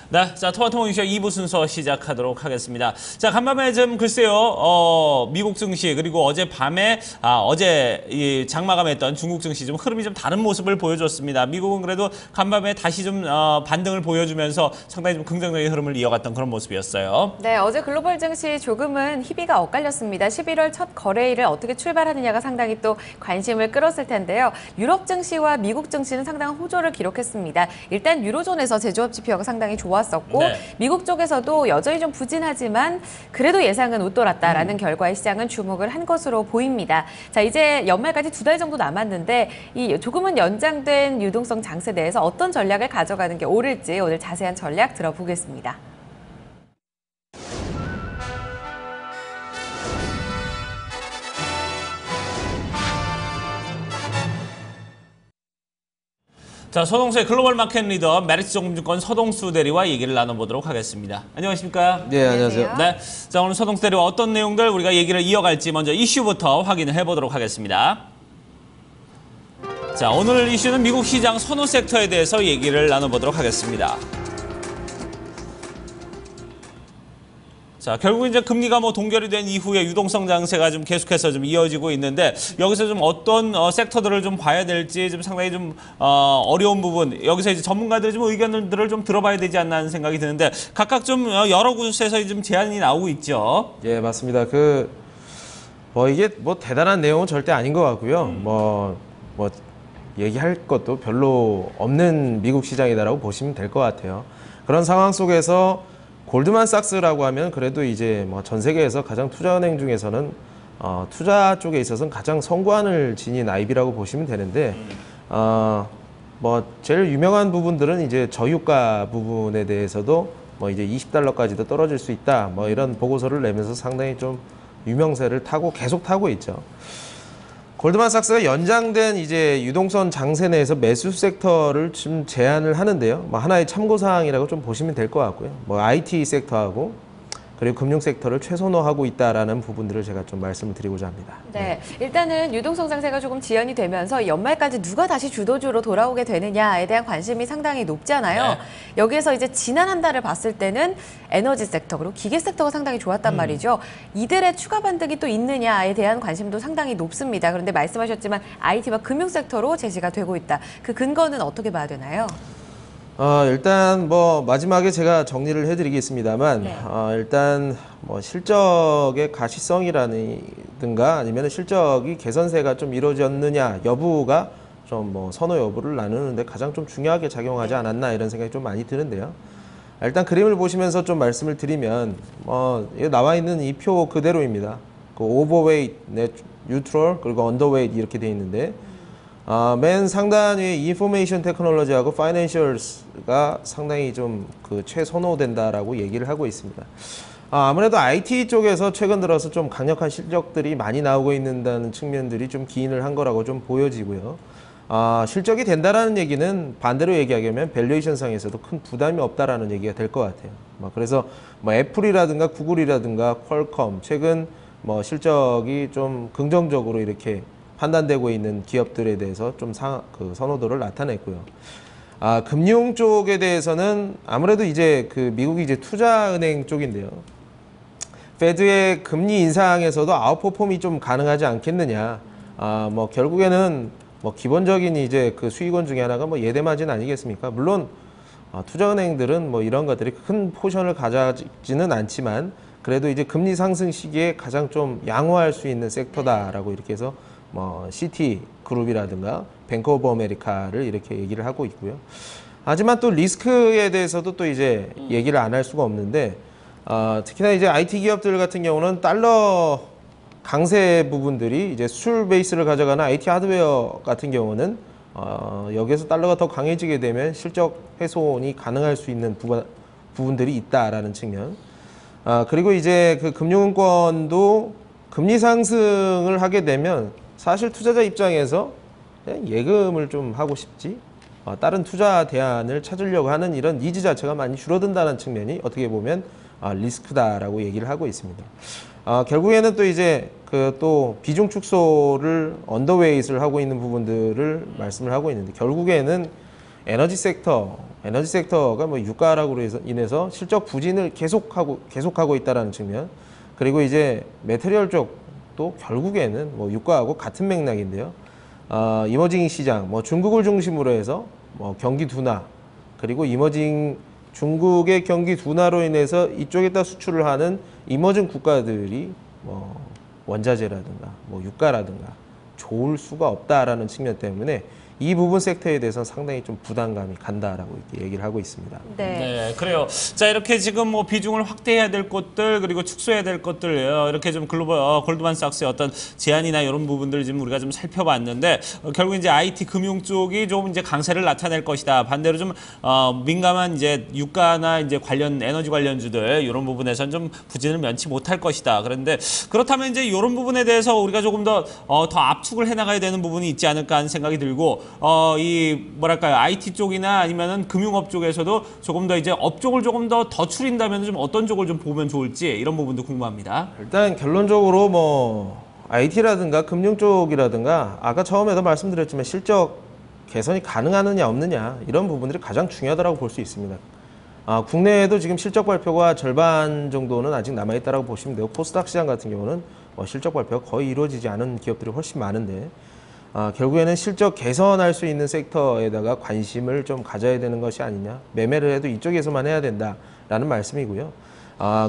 네, 자, 토마토 이슈 2부 순서 시작하도록 하겠습니다. 자, 간밤에 좀 글쎄요, 미국 증시 그리고 어젯밤에 어제 이 장마감했던 중국 증시 좀 흐름이 좀 다른 모습을 보여줬습니다. 미국은 그래도 간밤에 다시 좀 반등을 보여주면서 상당히 좀 긍정적인 흐름을 이어갔던 그런 모습이었어요. 네, 어제 글로벌 증시 조금은 희비가 엇갈렸습니다. 11월 첫 거래일을 어떻게 출발하느냐가 상당히 또 관심을 끌었을 텐데요. 유럽 증시와 미국 증시는 상당한 호조를 기록했습니다. 일단 유로존에서 제조업 지표가 상당히 좋았었고 네. 미국 쪽에서도 여전히 좀 부진하지만 그래도 예상은 웃돌았다라는 결과에 시장은 주목을 한 것으로 보입니다. 자, 이제 연말까지 2달 정도 남았는데 이 조금은 연장된 유동성 장세 내에서 어떤 전략을 가져가는 게 옳을지 오늘 자세한 전략 들어보겠습니다. 자, 서동수의 글로벌 마켓 리더 메리츠증권 서동수 대리와 얘기를 나눠보도록 하겠습니다. 안녕하십니까? 네, 안녕하세요. 네, 자, 오늘 서동수 대리와 어떤 내용들 우리가 얘기를 이어갈지 먼저 이슈부터 확인을 해보도록 하겠습니다. 자, 오늘 이슈는 미국 시장 선호 섹터에 대해서 얘기를 나눠보도록 하겠습니다. 자, 결국 이제 금리가 동결이 된 이후에 유동성 장세가 좀 계속해서 좀 이어지고 있는데 여기서 좀 어떤 섹터들을 좀 봐야 될지 좀 상당히 좀 어려운 부분, 여기서 이제 전문가들의 좀 의견들을 좀 들어봐야 되지 않나 하는 생각이 드는데 각각 좀 여러 곳에서 좀 제안이 나오고 있죠. 예, 맞습니다. 이게 대단한 내용은 절대 아닌 것 같고요. 얘기할 것도 별로 없는 미국 시장이다라고 보시면 될 것 같아요. 그런 상황 속에서 골드만삭스라고 하면 그래도 이제 전 세계에서 가장 투자은행 중에서는 투자 쪽에 있어서는 가장 선구안을 지닌 IB라고 보시면 되는데 제일 유명한 부분들은 이제 저유가 부분에 대해서도 이제 $20까지도 떨어질 수 있다 이런 보고서를 내면서 상당히 좀 유명세를 계속 타고 있죠. 골드만삭스가 연장된 이제 유동성 장세 내에서 매수 섹터를 좀 제안을 하는데요. 하나의 참고사항이라고 좀 보시면 될 것 같고요. IT 섹터하고 그리고 금융 섹터를 최선호하고 있다라는 부분들을 제가 좀 말씀을 드리고자 합니다. 네, 일단은 유동성 장세가 조금 지연이 되면서 연말까지 누가 다시 주도주로 돌아오게 되느냐에 대한 관심이 상당히 높잖아요. 네. 여기에서 이제 지난 한 달을 봤을 때는 에너지 섹터 그리고 기계 섹터가 상당히 좋았단 말이죠. 이들의 추가 반등이 또 있느냐에 대한 관심도 상당히 높습니다. 그런데 말씀하셨지만 IT와 금융 섹터로 제시가 되고 있다. 그 근거는 어떻게 봐야 되나요? 일단 마지막에 제가 정리를 해드리겠습니다만 네. 일단 실적의 가시성이라든가 아니면 실적이 개선세가 좀 이루어졌느냐 여부가 좀 선호 여부를 나누는데 가장 좀 중요하게 작용하지 않았나 이런 생각이 좀 많이 드는데요. 일단 그림을 보시면서 좀 말씀을 드리면 여기 나와 있는 이 표 그대로입니다. 오버웨이트, 뉴트럴 그리고 언더웨이트 이렇게 돼 있는데 맨 상단 위에 인포메이션 테크놀로지하고 파이낸셜스가 상당히 좀 최선호된다라고 얘기를 하고 있습니다. 아무래도 IT 쪽에서 최근 들어서 좀 강력한 실적들이 많이 나오고 있는다는 측면들이 좀 기인을 한 거라고 좀 보여지고요. 실적이 된다라는 얘기는 반대로 얘기하면 밸류에이션 상에서도 큰 부담이 없다라는 얘기가 될 것 같아요. 그래서 애플이라든가 구글이라든가 퀄컴 최근 실적이 좀 긍정적으로 이렇게 판단되고 있는 기업들에 대해서 좀 선호도를 나타냈고요. 금융 쪽에 대해서는 아무래도 이제 미국이 이제 투자은행 쪽인데요. 페드의 금리 인상에서도 아웃퍼폼이 좀 가능하지 않겠느냐. 결국에는 기본적인 이제 수익원 중에 하나가 예대마진 아니겠습니까? 물론 투자은행들은 이런 것들이 큰 포션을 가져지는 않지만 그래도 이제 금리 상승 시기에 가장 좀 양호할 수 있는 섹터다라고 이렇게 해서 시티 그룹이라든가 뱅크 오브 아메리카를 이렇게 얘기를 하고 있고요. 하지만 또 리스크에 대해서도 또 이제 얘기를 안 할 수가 없는데 특히나 이제 IT 기업들 같은 경우는 달러 강세 부분들이 이제 수출 베이스를 가져가는 IT 하드웨어 같은 경우는 여기에서 달러가 더 강해지게 되면 실적 훼손이 가능할 수 있는 부분들이 있다라는 측면. 그리고 이제 금융권도 금리 상승을 하게 되면 사실 투자자 입장에서 그냥 예금을 좀 하고 싶지 다른 투자 대안을 찾으려고 하는 이런 니즈 자체가 많이 줄어든다는 측면이 어떻게 보면 리스크다라고 얘기를 하고 있습니다. 결국에는 또 이제 또 비중 축소를 언더웨이트를 하고 있는 부분들을 말씀을 하고 있는데 결국에는 에너지 섹터가 뭐 유가 하락으로 인해서 실적 부진을 계속하고 있다라는 측면, 그리고 이제 메테리얼 쪽도 결국에는 뭐 유가하고 같은 맥락인데요. 이머징 시장, 뭐 중국을 중심으로 해서 뭐 경기 둔화, 그리고 중국의 경기 둔화로 인해서 이쪽에다 수출을 하는 이머징 국가들이 뭐 원자재라든가 뭐 유가라든가 좋을 수가 없다라는 측면 때문에 이 부분 섹터에 대해서는 상당히 좀 부담감이 간다라고 이렇게 얘기를 하고 있습니다. 네, 그래요. 자, 이렇게 지금 뭐 비중을 확대해야 될 것들, 그리고 축소해야 될 것들, 이렇게 좀 골드만삭스의 어떤 제안이나 이런 부분들을 지금 우리가 좀 살펴봤는데, 결국 이제 IT 금융 쪽이 좀 이제 강세를 나타낼 것이다. 반대로 좀 민감한 이제 유가나 이제 에너지 관련주들 이런 부분에서는 좀 부진을 면치 못할 것이다. 그런데 그렇다면 이제 이런 부분에 대해서 우리가 조금 더 압축을 해나가야 되는 부분이 있지 않을까 하는 생각이 들고. 뭐랄까요, IT 쪽이나 아니면은 금융업 쪽에서도 조금 더 이제 업종을 조금 더 줄인다면 좀 어떤 쪽을 좀 보면 좋을지 이런 부분도 궁금합니다. 일단 결론적으로 뭐 IT라든가 금융 쪽이라든가 아까 처음에도 말씀드렸지만 실적 개선이 가능하느냐 없느냐 이런 부분들이 가장 중요하다고 볼 수 있습니다. 국내에도 지금 실적 발표가 절반 정도는 아직 남아있다고 보시면 돼요. 코스닥 시장 같은 경우는 실적 발표가 거의 이루어지지 않은 기업들이 훨씬 많은데 결국에는 실적 개선할 수 있는 섹터에다가 관심을 좀 가져야 되는 것이 아니냐. 매매를 해도 이쪽에서만 해야 된다라는 말씀이고요.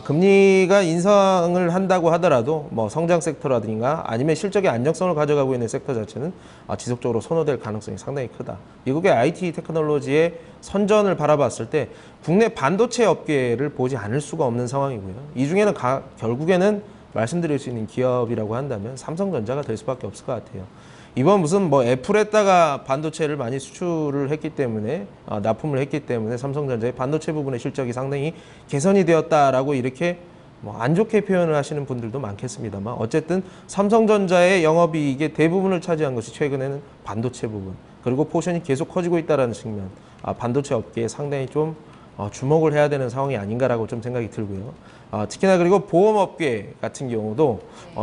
금리가 인상을 한다고 하더라도 뭐 성장 섹터라든가 아니면 실적의 안정성을 가져가고 있는 섹터 자체는 지속적으로 선호될 가능성이 상당히 크다. 미국의 IT 테크놀로지의 선전을 바라봤을 때 국내 반도체 업계를 보지 않을 수가 없는 상황이고요. 이 중에는 결국에는 말씀드릴 수 있는 기업이라고 한다면 삼성전자가 될 수밖에 없을 것 같아요. 이번 무슨 뭐 애플에다가 반도체를 많이 수출을 했기 때문에 납품을 했기 때문에 삼성전자의 반도체 부분의 실적이 상당히 개선이 되었다라고 이렇게 뭐 안 좋게 표현을 하시는 분들도 많겠습니다만 어쨌든 삼성전자의 영업이익의 대부분을 차지한 것이 최근에는 반도체 부분, 그리고 포션이 계속 커지고 있다는 측면, 반도체 업계에 상당히 좀 주목을 해야 되는 상황이 아닌가라고 좀 생각이 들고요. 특히나 그리고 보험업계 같은 경우도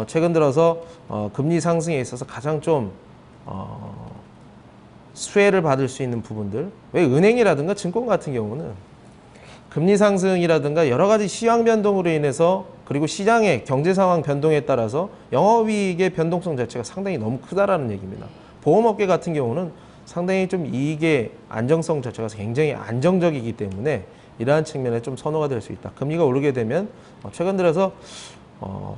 최근 들어서 금리 상승에 있어서 가장 좀 수혜를 받을 수 있는 부분들, 왜 은행이라든가 증권 같은 경우는 금리 상승이라든가 여러 가지 시황 변동으로 인해서 그리고 시장의 경제 상황 변동에 따라서 영업이익의 변동성 자체가 상당히 너무 크다라는 얘기입니다. 보험업계 같은 경우는 상당히 좀 이익의 안정성 자체가 굉장히 안정적이기 때문에 이러한 측면에 좀 선호가 될 수 있다. 금리가 오르게 되면 최근 들어서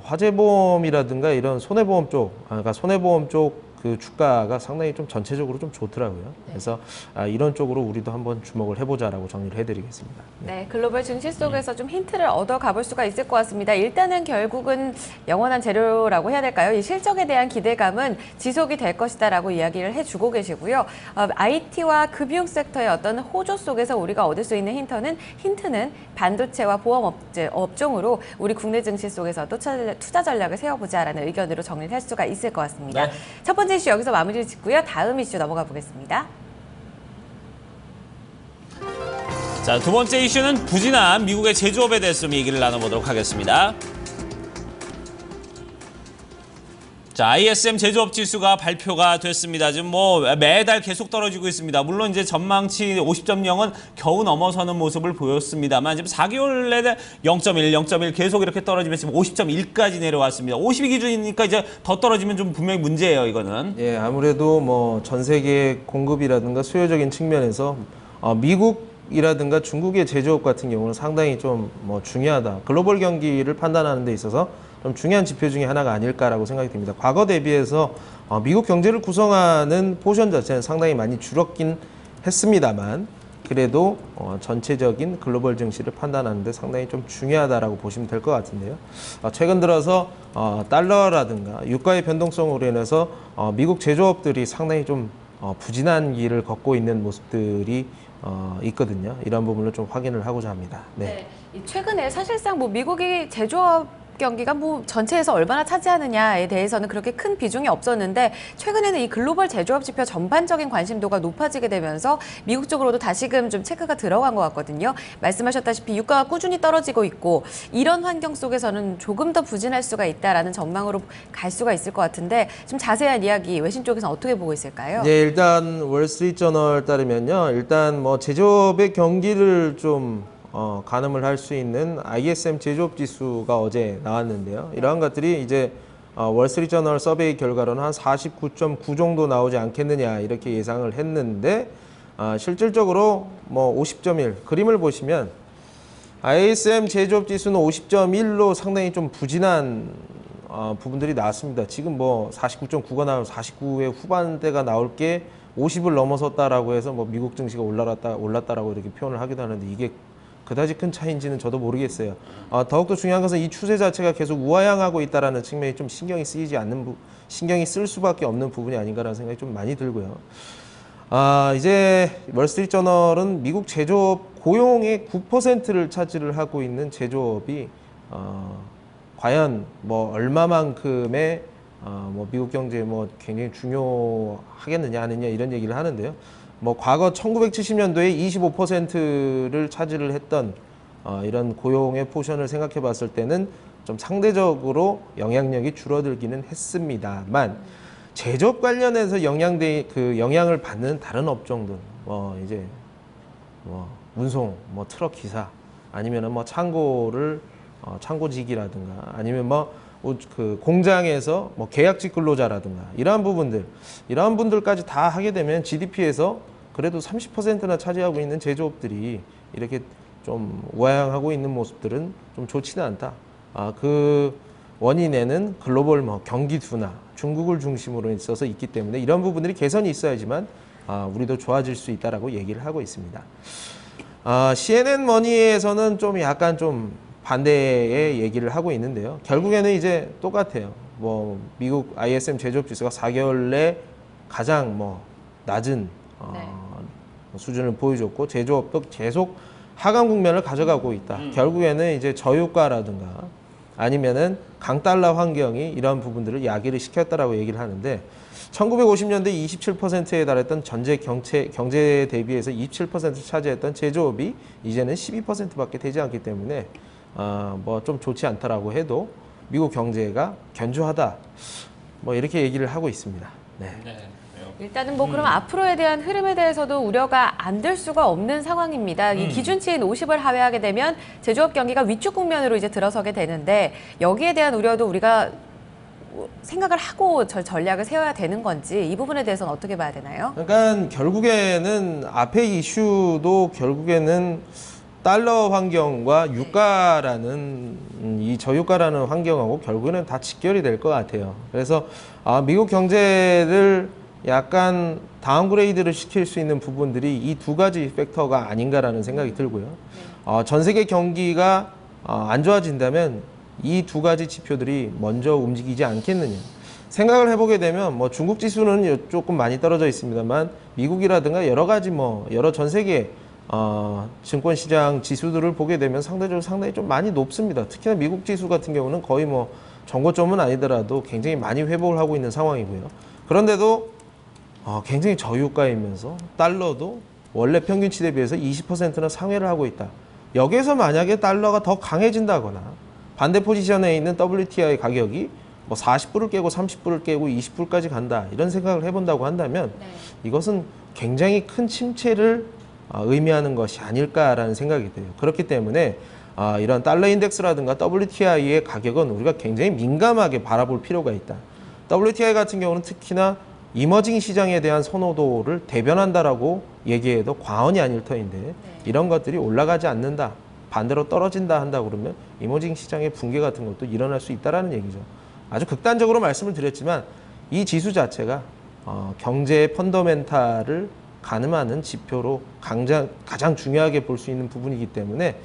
화재보험이라든가 이런 손해보험 쪽, 그러니까 손해보험 쪽 그 주가가 상당히 좀 전체적으로 좀 좋더라고요. 그래서 이런 쪽으로 우리도 한번 주목을 해보자라고 정리를 해드리겠습니다. 네, 글로벌 증시 속에서 좀 힌트를 얻어 가볼 수가 있을 것 같습니다. 일단은 결국은 영원한 재료라고 해야 될까요? 이 실적에 대한 기대감은 지속이 될 것이다라고 이야기를 해주고 계시고요. IT와 금융 섹터의 어떤 호조 속에서 우리가 얻을 수 있는 힌트는 반도체와 보험 업종으로 우리 국내 증시 속에서도 투자 전략을 세워보자라는 의견으로 정리를 할 수가 있을 것 같습니다. 네. 첫 번째 이슈 여기서 마무리를 짓고요. 다음 이슈 넘어가 보겠습니다. 자, 두 번째 이슈는 부진한 미국의 제조업에 대해서 좀 얘기를 나눠보도록 하겠습니다. 자, ISM 제조업 지수가 발표가 됐습니다. 지금 뭐 매달 계속 떨어지고 있습니다. 물론 이제 전망치 50.0은 겨우 넘어서는 모습을 보였습니다만 지금 4개월 내내 0.1 계속 이렇게 떨어지면서 지금 50.1까지 내려왔습니다. 50이 기준이니까 이제 더 떨어지면 좀 분명히 문제예요, 이거는. 예, 아무래도 뭐 전 세계 공급이라든가 수요적인 측면에서 미국이라든가 중국의 제조업 같은 경우는 상당히 좀 뭐 중요하다. 글로벌 경기를 판단하는 데 있어서 좀 중요한 지표 중에 하나가 아닐까라고 생각이 듭니다. 과거 대비해서 미국 경제를 구성하는 포션 자체는 상당히 많이 줄었긴 했습니다만 그래도 전체적인 글로벌 증시를 판단하는 데 상당히 좀 중요하다라고 보시면 될 것 같은데요. 최근 들어서 달러라든가 유가의 변동성으로 인해서 미국 제조업들이 상당히 좀 부진한 길을 걷고 있는 모습들이 있거든요. 이런 부분을 좀 확인을 하고자 합니다. 네. 최근에 사실상 뭐 미국이 제조업 경기가 뭐 전체에서 얼마나 차지하느냐에 대해서는 그렇게 큰 비중이 없었는데 최근에는 이 글로벌 제조업 지표 전반적인 관심도가 높아지게 되면서 미국 쪽으로도 다시금 좀 체크가 들어간 것 같거든요. 말씀하셨다시피 유가가 꾸준히 떨어지고 있고 이런 환경 속에서는 조금 더 부진할 수가 있다라는 전망으로 갈 수가 있을 것 같은데 좀 자세한 이야기 외신 쪽에서는 어떻게 보고 있을까요? 네, 일단 월스트리트저널 따르면요. 일단 뭐 제조업의 경기를 좀 가늠을 할 수 있는 ISM 제조업 지수가 어제 나왔는데요. 이러한 것들이 이제 월스트리트저널 서베이 결과로는 한 49.9 정도 나오지 않겠느냐 이렇게 예상을 했는데 실질적으로 뭐 50.1 그림을 보시면 ISM 제조업 지수는 50.1로 상당히 좀 부진한 부분들이 나왔습니다. 지금 뭐 49.9가 나올 49의 후반대가 나올 게 50을 넘어섰다라고 해서 뭐 미국 증시가 올랐다라고 이렇게 표현을 하기도 하는데 이게 그다지 큰 차이인지는 저도 모르겠어요. 더욱더 중요한 것은 이 추세 자체가 계속 우하향하고 있다라는 측면이 좀 신경이 쓸 수밖에 없는 부분이 아닌가라는 생각이 좀 많이 들고요. 이제 월스트리트저널은 미국 제조업 고용의 9%를 차지를 하고 있는 제조업이 과연 뭐 얼마만큼의 뭐 미국 경제에 뭐 굉장히 중요하겠느냐 아니냐 이런 얘기를 하는데요. 뭐 과거 1970년도에 25%를 차지를 했던 이런 고용의 포션을 생각해 봤을 때는 좀 상대적으로 영향력이 줄어들기는 했습니다만 제조업 관련해서 영향을 받는 다른 업종들 뭐 이제 뭐 운송, 뭐 트럭 기사 아니면은 뭐 창고직이라든가 아니면 뭐 그 공장에서 뭐 계약직 근로자라든가 이러한 분들까지 다 하게 되면 GDP에서 그래도 30%나 차지하고 있는 제조업들이 이렇게 좀 우하향하고 있는 모습들은 좀 좋지는 않다. 그 원인에는 글로벌 뭐 경기 둔화, 중국을 중심으로 있어서 있기 때문에 이런 부분들이 개선이 있어야지만 우리도 좋아질 수 있다라고 얘기를 하고 있습니다. CNN 머니에서는 좀 약간 좀 반대의 얘기를 하고 있는데요. 결국에는 이제 똑같아요. 뭐 미국 ISM 제조업 지수가 4개월 내 가장 뭐 낮은 수준을 보여줬고 제조업도 계속 하강 국면을 가져가고 있다. 결국에는 이제 저유가라든가 아니면은 강달러 환경이 이런 부분들을 야기를 시켰다라고 얘기를 하는데 1950년대 27%에 달했던 전체 경제 대비해서 27% 차지했던 제조업이 이제는 12%밖에 되지 않기 때문에 뭐 좀 좋지 않다라고 해도 미국 경제가 견조하다. 뭐 이렇게 얘기를 하고 있습니다. 네. 일단은 뭐 그럼 앞으로에 대한 흐름에 대해서도 우려가 안 될 수가 없는 상황입니다. 이 기준치인 50을 하회하게 되면 제조업 경기가 위축 국면으로 이제 들어서게 되는데 여기에 대한 우려도 우리가 생각을 하고 전략을 세워야 되는 건지 이 부분에 대해서는 어떻게 봐야 되나요? 그러니까 결국에는 앞에 이슈도 결국에는 달러 환경과 유가라는 이 저유가라는 환경하고 결국에는 다 직결이 될 것 같아요. 그래서 미국 경제를 약간 다운그레이드를 시킬 수 있는 부분들이 이 두 가지 팩터가 아닌가라는 생각이 들고요. 전 세계 경기가 안 좋아진다면 이 두 가지 지표들이 먼저 움직이지 않겠느냐. 생각을 해보게 되면 뭐 중국 지수는 조금 많이 떨어져 있습니다만 미국이라든가 여러 가지 여러 전 세계 증권시장 지수들을 보게 되면 상대적으로 상당히 좀 많이 높습니다. 특히나 미국 지수 같은 경우는 거의 뭐 정고점은 아니더라도 굉장히 많이 회복을 하고 있는 상황이고요. 그런데도 굉장히 저유가이면서 달러도 원래 평균치 대비해서 20%나 상회를 하고 있다. 여기에서 만약에 달러가 더 강해진다거나 반대 포지션에 있는 WTI 가격이 뭐 40불을 깨고 30불을 깨고 20불까지 간다. 이런 생각을 해본다고 한다면 이것은 굉장히 큰 침체를 의미하는 것이 아닐까라는 생각이 돼요. 그렇기 때문에 이런 달러 인덱스라든가 WTI의 가격은 우리가 굉장히 민감하게 바라볼 필요가 있다. WTI 같은 경우는 특히나 이머징 시장에 대한 선호도를 대변한다라고 얘기해도 과언이 아닐 터인데 이런 것들이 올라가지 않는다. 반대로 떨어진다 한다 그러면 이머징 시장의 붕괴 같은 것도 일어날 수 있다는 얘기죠. 아주 극단적으로 말씀을 드렸지만 이 지수 자체가 경제의 펀더멘탈을 가늠하는 지표로 가장 중요하게 볼 수 있는 부분이기 때문에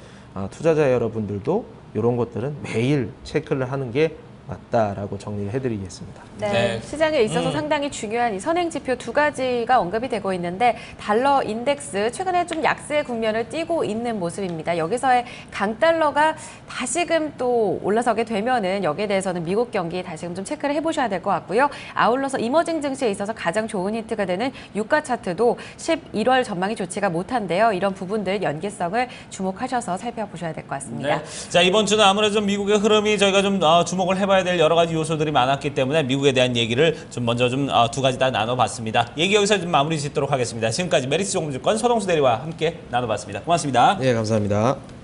투자자 여러분들도 이런 것들은 매일 체크를 하는 게 맞다라고 정리를 해드리겠습니다. 네, 네. 시장에 있어서 상당히 중요한 이 선행지표 두 가지가 언급이 되고 있는데 달러 인덱스 최근에 좀 약세 국면을 띠고 있는 모습입니다. 여기서의 강달러가 다시금 또 올라서게 되면은 여기에 대해서는 미국 경기 다시금 좀 체크를 해보셔야 될 것 같고요. 아울러서 이머징 증시에 있어서 가장 좋은 힌트가 되는 유가 차트도 11월 전망이 좋지가 못한데요. 이런 부분들 연계성을 주목하셔서 살펴보셔야 될 것 같습니다. 네. 자, 이번 주는 아무래도 좀 미국의 흐름이 저희가 좀 주목을 해봐야 될 여러 가지 요소들이 많았기 때문에 미국에 대한 얘기를 좀 먼저 좀 두 가지 다 나눠봤습니다. 얘기 여기서 좀 마무리 짓도록 하겠습니다. 지금까지 메리츠 종무증권 서동수 대리와 함께 나눠봤습니다. 고맙습니다. 네, 감사합니다.